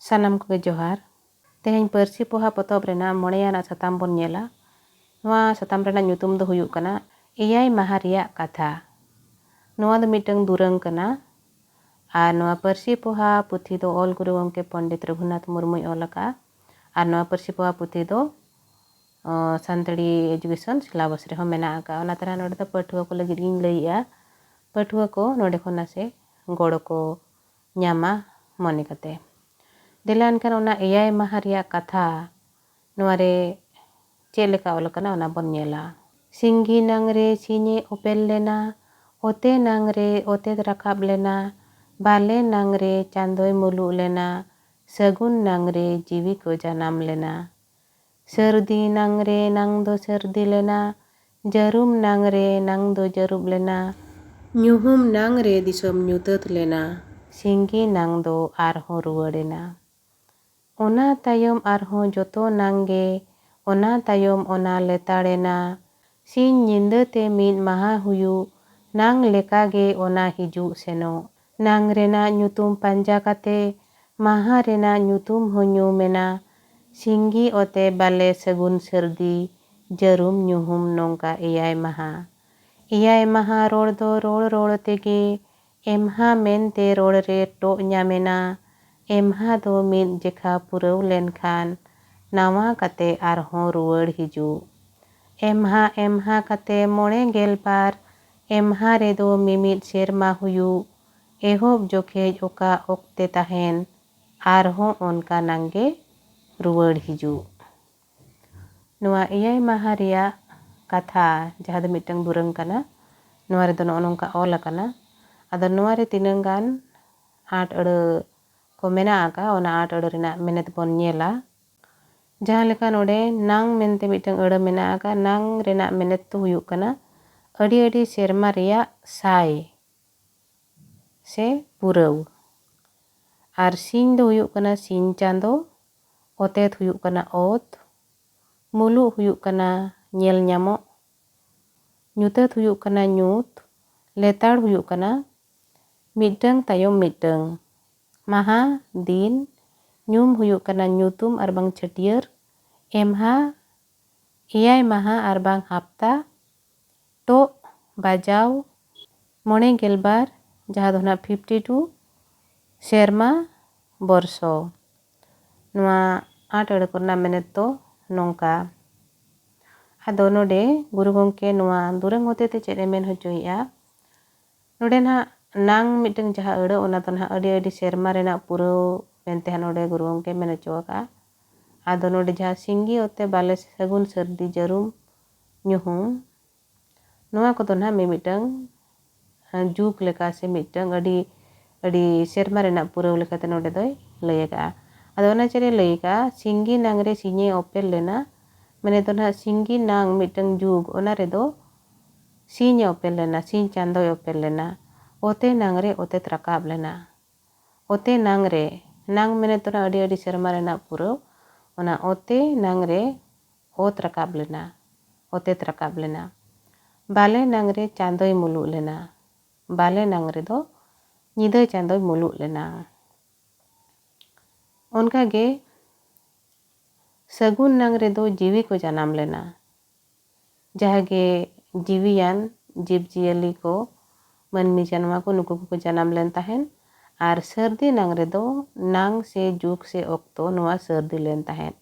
Sanam koge johar. Teheng Parsi Poha Potop rena moneana satam bon nyela. Noa satam rena nyutum do huyuk kana Eyai Maha riyak katha. Noa do mitang durang kana. Ar noa Parsi Poha puthi do ol Guru Gongke Pandit Raghunath Murmu ol aka. Ar noa Parsi Poha puthi do Santali Education syllabus reho mena aka. Ona tara node do pathua ko lagid ing laiya. Pathua ko node khona se goro ko nyama mone kate. Delan kan ona Eyai Maha riyak katha noa re cek leka ol kana ona bon nyela. Singgi nangre sinye opel lena, ote nangre ote rakab lena, bale nangre chandoy mulu lena, sagun nangre jiwi ko janam lena. Serdi nangre nang do serdi lena, jarum nangre nang do jarub lena, nyuhum nangre disom nyutet lena, singgi nang do arho ruwadena. Ona tayom arho joto nangge, ona tayom ona letarena, sin nyinda te mid maha huyu, nang lekage ona hiju seno. Nang rena nyutum panja kate, maha rena nyutum honyu mena, singgi ote bale sagun serdi, jarum nyuhum nongka Eyai Maha. Eyai Maha ror do ror tege, emha mente ror re to nyamena, emha do mid jekha puraw lenkhan, nawa kate arho ruwad hiju. Emha kate mone gelbar, emha redo mimid serma huyu, ehob jokej oka okte tahen, arho onka nangge ruwad hiju. Noa Eyai Maha riyak katha jaha do mitang durang kana, noa redo no nongka ol kana, ado noa re tinanggan art ada ko mena aka ona art ada rena menet bon nyela. Jaha leka node nang mente mitang ada mena aka nang rena menet tu huyuk kana adi serma riyak sai se puraw. Ar sin do huyuk kana sin chando, otet huyuk kana ot, mulu huyuk kana nyel nyamok, nyutet huyuk kana nyut, letar huyuk kana mitang tayom mitang. Maha din, nyum huyuk kana nyutum arbang chatiar, emha Eyai Maha arbang hapta, to bajaw mone gelbar jaha do na 52 serma borso. Noa art ada korna menet to nongka. Ado node Guru Gongke noa durang hote te cek men hojoia. Node na nang mitang jaha ada ona to na adi serma rena puro mente node Guru Gongke men hojoaka. Ado node jaha singgi ote bale sagun serdi jarum nyuhum. Noa ko to na mitang juk leka se mitang adi serma rena puro leka te node doy layaka. Ado ona cere layaka singgi nangre sinye opel lena, mene to na singgi nang mitang juk ona redo sinye opel lena, sin chandoy opel lena, ote nangre ote trakab lena. Ote nangre nang mene to na adi serma rena puro, ona ote nangre ot rakab lena, ote trakab lena. Bale nangre chandoy mulu lena, bale nangre do nyida chandoy mulu lena. Onka ge sagun nangre do jiwi ko janam lena. Jaha ge jiwiyan jib jiyali ko manmi janma ko nuku ko janam len tahen. Ar serdi nangre do nang se juk se okto noa serdi len tahen.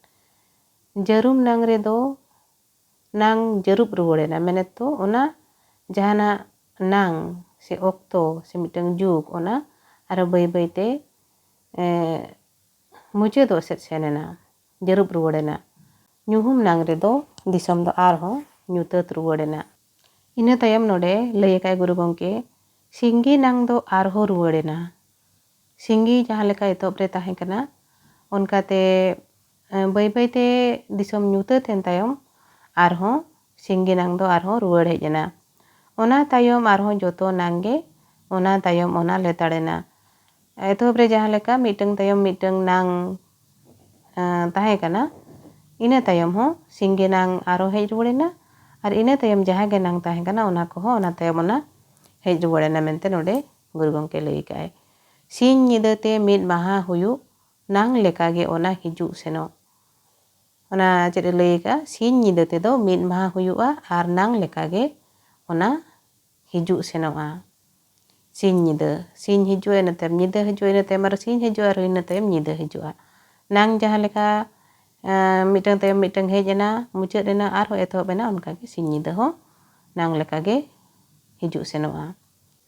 Jarum nangre do nang jarub ruwadena menet to ona jahana nang se okto se mitang juk ona ara bay te muje do set senena jarub ruwadena. Nyuhum nangre do disom do arho nyutet ruwadena. Ina tayam node layakay Guru Gongke singgi nang do arho ruwadena. Singgi jaha leka etop re tahen kana onka te bay te disom nyutet en tayom arho singgi nang do arho ruwad hejena. Ona tayom arho joto nangge, ona tayom ona letarena. Etop re jaha leka mitang tayom mitang nang tahe kana, ina tayom ho singgi nang arho hej ruwadena, ar ina tayom jaha ge nang tahe kana ona ko ho ona tayom ona hej ruwadena mente node Guru Gongke layakay. Sin nyida te mid maha huyu, nang lekage ona hiju seno. Ona cede leika sin nyida tedo mid maha huyua ar nang lekage ona hiju senoa. Sin nyida, sin hiju ena tem nyida hiju ena tem ar sin hiju ar ena tem nyida hijua. Nang jaha leka mitang tem mitang hejena mucet ena arho eto bena onkage sin nyida ho nang lekage hiju senoa.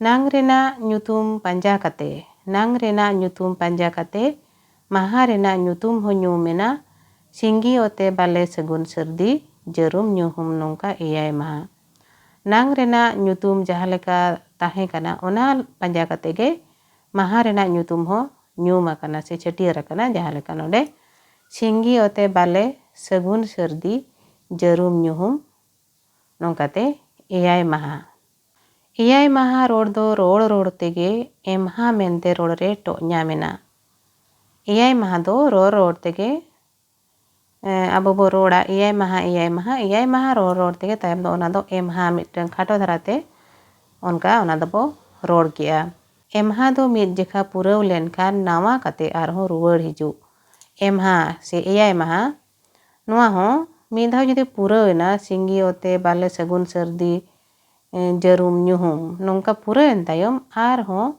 Nang rena nyutum panja kate. Nang rena nyutum panja kate maha rena nyutum ho nyumena singgi ote bale segun serdi jerum nyuhum nongka iyai maha. Nang rena nyutum jaha leka tahe kana ona panja kate ge maha rena nyutum ho nyuma kana se cetir kana jaha leka node singgi ote bale segun serdi jerum nyuhum nongkate iyai maha. Iyai maha ror do ror tege emha mente ror re to nyamena. Iyai maha do ror tege abo bo roda iyai maha ror tege tayam do ona do emha mitang khato dharate onka ona do bo ror kia. Emha do mid jekha purau lenkan nawa kate arho ruwar hiju. Emha se iyai maha nuwa ho mid dhau judi purau ena singgi ote bale segun serdi jerum nyuhum nongka pura entayom arho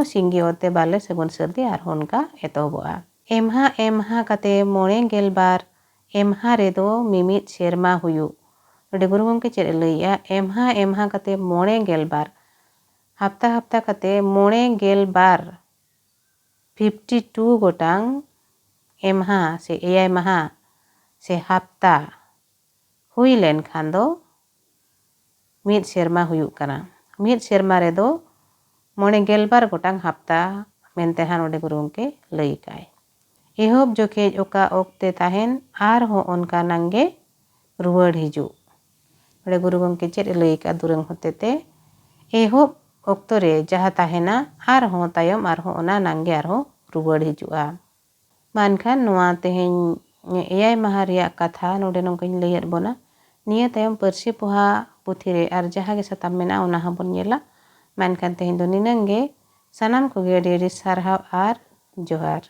singgi ote bale segun serdi arho onka etoboa. Emha kate mone gelbar emha redo mimit serma huyu. Node guru gomke cede leia emha kate mone gelbar. Hafta kate mone gelbar 52 gotang emha se iyai maha se hafta hui len khando mid serma huyuk kana. Mid serma redo mone gelbar gotang hafta mentehan ode guru gomke lei kai. Ehob jokej oka okte tahen arho onka nangge ruwar hiju. Ode guru gomke cede lei ka durang hotete ehob okto re jaha tahena arho tayom arho ona nangge arho ruwar hijua. Mankan nuwa tehen iyai maha riak katha node nongkany leiat bona nia tayom persi poha puthire ar jaha ge satam mena ona habon nyela mankan tehen do ninangge sanam koge diri sarhau ar johar.